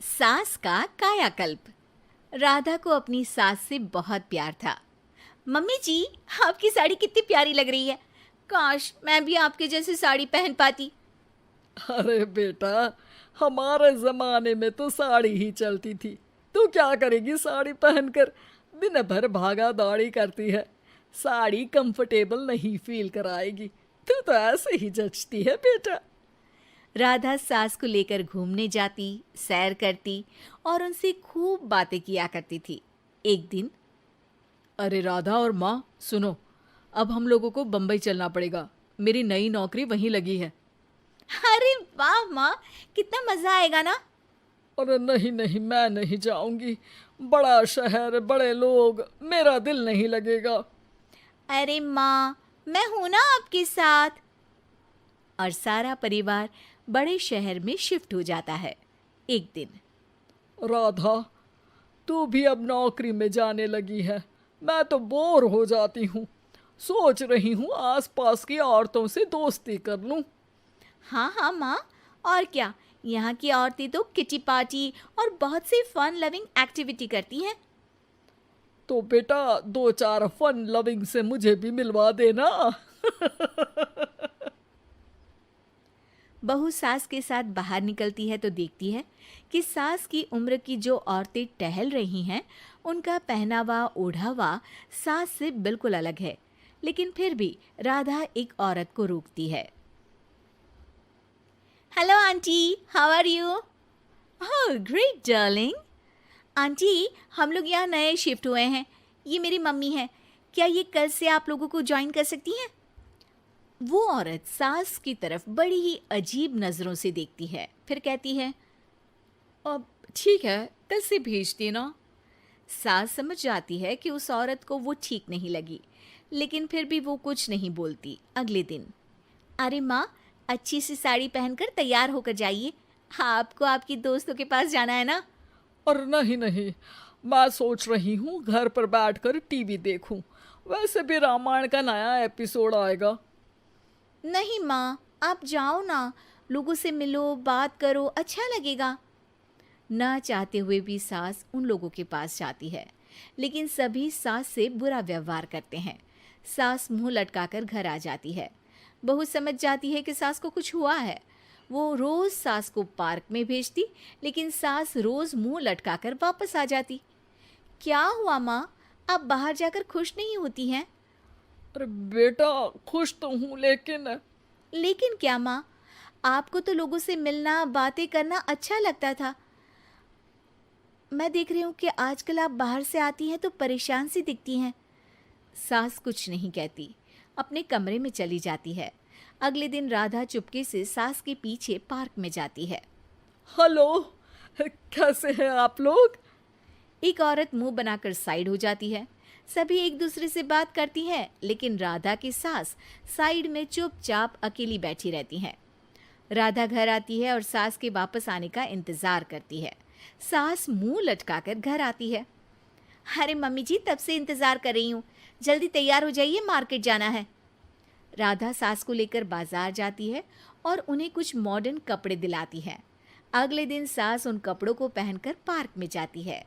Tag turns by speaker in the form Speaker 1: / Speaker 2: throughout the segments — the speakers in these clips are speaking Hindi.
Speaker 1: सास का कायाकल्प। राधा को अपनी सास से बहुत प्यार था। मम्मी जी, आपकी साड़ी कितनी प्यारी लग रही है। काश मैं भी आपके जैसी साड़ी पहन पाती।
Speaker 2: अरे बेटा, हमारे जमाने में तो साड़ी ही चलती थी। तू क्या करेगी साड़ी पहनकर? दिन भर भागा दौड़ी करती है। साड़ी कंफर्टेबल नहीं फील कराएगी। तू तो ऐसे ही जचती है बेटा।
Speaker 1: राधा सास को लेकर घूमने जाती, सैर करती और उनसे खूब बातें किया करती थी। एक दिन,
Speaker 2: अरे राधा और माँ सुनो, अब हम लोगों को बम्बई चलना पड़ेगा। मेरी नई नौकरी वहीं लगी है।
Speaker 1: अरे वाह माँ, कितना मजा आएगा ना।
Speaker 2: अरे नहीं नहीं, मैं नहीं जाऊंगी। बड़ा शहर, बड़े लोग, मेरा दिल नहीं लगेगा।
Speaker 1: अरे माँ, मैं हूं ना आपके साथ। और सारा परिवार बड़े शहर में शिफ्ट हो जाता है। एक दिन,
Speaker 2: राधा, तू भी अब नौकरी में जाने लगी है। मैं तो बोर हो जाती हूँ। सोच रही हूँ आसपास की औरतों से दोस्ती कर लूँ।
Speaker 1: हाँ हाँ माँ, और क्या। यहाँ की औरतें तो किटी पार्टी और बहुत सी फन लविंग एक्टिविटी करती हैं।
Speaker 2: तो बेटा, दो चार फन लविंग से मुझे भी मिलवा देना।
Speaker 1: बहू सास के साथ बाहर निकलती है तो देखती है कि सास की उम्र की जो औरतें टहल रही हैं, उनका पहनावा ओढ़ावा सास से बिल्कुल अलग है। लेकिन फिर भी राधा एक औरत को रोकती है। Hello aunty, how are you? Oh great darling. Aunty, हम लोग यहाँ नए शिफ्ट हुए हैं। ये मेरी मम्मी है। क्या ये कल से आप लोगों को ज्वाइन कर सकती हैं? वो औरत सास की तरफ बड़ी ही अजीब नज़रों से देखती है, फिर कहती है,
Speaker 2: अब ठीक है, कल से भेज देना।
Speaker 1: सास समझ जाती है कि उस औरत को वो ठीक नहीं लगी, लेकिन फिर भी वो कुछ नहीं बोलती। अगले दिन, अरे माँ, अच्छी सी साड़ी पहनकर तैयार होकर जाइए। आपको आपकी दोस्तों के पास जाना है ना।
Speaker 2: और नहीं नहीं, मैं सोच रही हूँ घर पर बैठकर टीवी देखूं। वैसे भी रामायण का नया एपिसोड आएगा।
Speaker 1: नहीं माँ, आप जाओ ना, लोगों से मिलो, बात करो, अच्छा लगेगा। ना चाहते हुए भी सास उन लोगों के पास जाती है, लेकिन सभी सास से बुरा व्यवहार करते हैं। सास मुंह लटकाकर घर आ जाती है। बहू समझ जाती है कि सास को कुछ हुआ है। वो रोज सास को पार्क में भेजती, लेकिन सास रोज मुंह लटकाकर वापस आ जाती। क्या हुआ माँ, आप बाहर जाकर खुश नहीं होती हैं?
Speaker 2: अरे बेटा, खुश तो हूँ लेकिन
Speaker 1: लेकिन क्या माँ, आपको तो लोगों से मिलना, बातें करना अच्छा लगता था। मैं देख रही हूँ कि आजकल आप बाहर से आती हैं तो परेशान सी दिखती हैं। सास कुछ नहीं कहती, अपने कमरे में चली जाती है। अगले दिन राधा चुपके से सास के पीछे पार्क में जाती है।
Speaker 2: हेलो, कैसे हैं आप लोग?
Speaker 1: एक औरत मुंह बनाकर साइड हो जाती है। सभी एक दूसरे से बात करती हैं, लेकिन राधा की सास साइड में चुपचाप अकेली बैठी रहती हैं। राधा घर आती है और सास के वापस आने का इंतजार करती है। सास मुंह लटकाकर घर आती है। अरे मम्मी जी, तब से इंतजार कर रही हूँ, जल्दी तैयार हो जाइए, मार्केट जाना है। राधा सास को लेकर बाजार जाती है और उन्हें कुछ मॉडर्न कपड़े दिलाती है। अगले दिन सास उन कपड़ों को पहनकर पार्क में जाती है।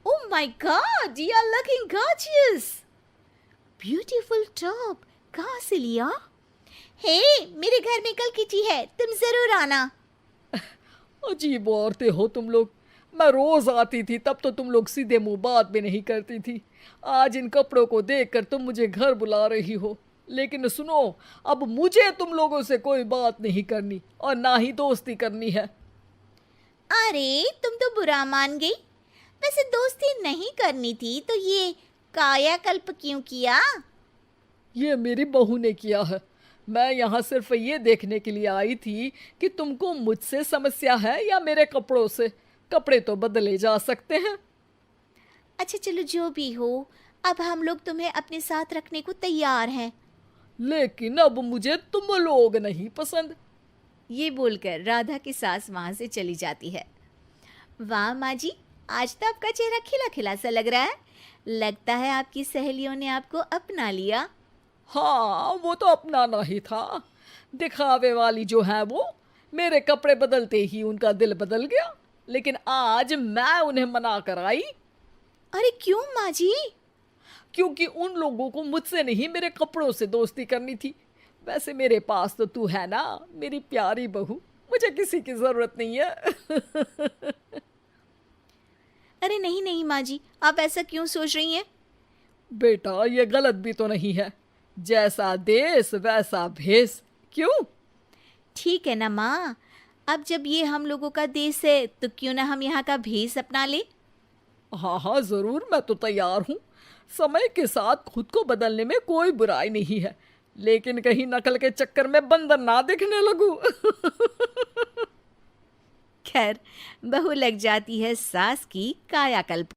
Speaker 1: Oh my god, you are looking gorgeous. Beautiful top, कहाँ से लिया? हे, मेरे घर में कल किटी है, तुम जरूर आना।
Speaker 2: अजीब औरतें हो तुम लोग। मैं रोज आती थी तब तो तुम लोग सीधे मुंह बात भी नहीं करती थी। आज इन कपड़ों को देखकर तुम मुझे घर बुला रही हो। लेकिन सुनो, अब मुझे तुम लोगों से कोई बात नहीं करनी और ना ही दोस्ती करनी है।
Speaker 1: अरे तुम तो बुरा मान गई। वैसे दोस्ती नहीं करनी थी तो ये कायाकल्प क्यों किया?
Speaker 2: ये मेरी बहू ने किया है। मैं यहाँ सिर्फ ये देखने के लिए आई थी कि तुमको मुझसे समस्या है या मेरे कपड़ों से। कपड़े तो बदले जा सकते हैं।
Speaker 1: अच्छा चलो, जो भी हो, अब हम लोग तुम्हें अपने साथ रखने को तैयार हैं।
Speaker 2: लेकिन अब मुझे तुम लोग नहीं पसंद।
Speaker 1: ये बोलकर राधा की सास वहां से चली जाती है। वाह माँ जी, आज तो आपका चेहरा खिला खिला सा लग रहा है। लगता है आपकी सहेलियों ने आपको अपना लिया।
Speaker 2: हाँ, वो तो अपनाना ही था। दिखावे वाली जो है वो, मेरे कपड़े बदलते ही उनका दिल बदल गया। लेकिन आज मैं उन्हें मना कर आई,
Speaker 1: अरे क्यों माँ जी?
Speaker 2: क्योंकि उन लोगों को मुझसे नहीं मेरे कपड़ों से दोस्ती करनी थी। वैसे मेरे पास तो तू है ना, मेरी प्यारी बहू, मुझे किसी की जरूरत नहीं है।
Speaker 1: अरे नहीं नहीं माँ जी, आप ऐसा क्यों सोच रही हैं?
Speaker 2: बेटा ये गलत भी तो नहीं है, जैसा देश वैसा भेष। क्यों?
Speaker 1: ठीक है ना माँ, अब जब ये हम लोगों का देश है तो क्यों ना हम यहाँ का भेष अपना ले।
Speaker 2: हाँ हाँ जरूर, मैं तो तैयार हूँ। समय के साथ खुद को बदलने में कोई बुराई नहीं है, लेकिन कहीं नकल के चक्कर में बंदर ना दिखने लगूं।
Speaker 1: खैर, बहू लग जाती है सास की कायाकल्प।